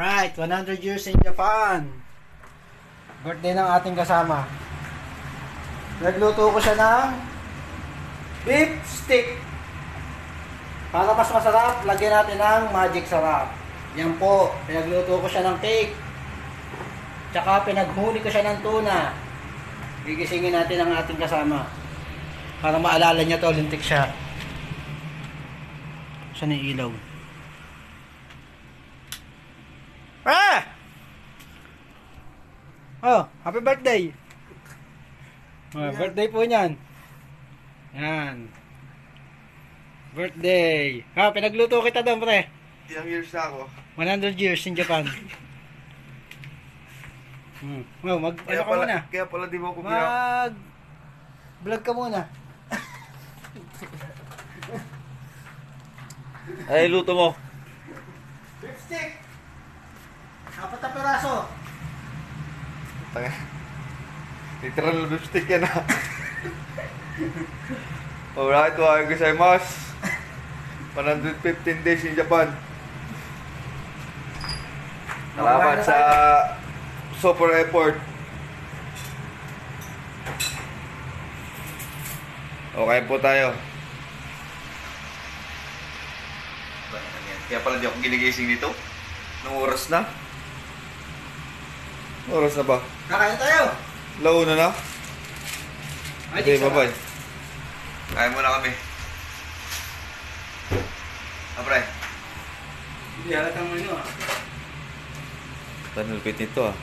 Alright, 100 years in Japan. Birthday ng ating kasama. Nagluto ko siya ng beef stick. Para mas masarap, lagyan natin ng magic sarap. Yan po, pinagluto ko siya ng cake. Tsaka pinaghuli ko siya ng tuna. Gigisingin natin ang ating kasama. Para maalala niya to, lintik siya. Saan yung ilaw? Ah! Oh, happy birthday! Oh, birthday po niyan. Yan. Birthday. Ha, pinagluto kita doon, pre. Ilang years na ako. 100 years in Japan. Oh, ano ka muna? Kaya pala di mo ako Vlog ka muna. Ay, luto mo. Beef stick. 4 na piraso. Literal beef stick yan ha. Alright, wahai gozaimasu. 115 days in Japan. Salamat sa super effort. Okay po tayo. Kaya pala di ako ginigising dito. Anong oras na? Anong oras na ba? Kakain tayo. Launa na? Okay, sarap. bye-bye. Kain muna kami. Apre. Hindi halatang ano ah. Tanulpit nito ah.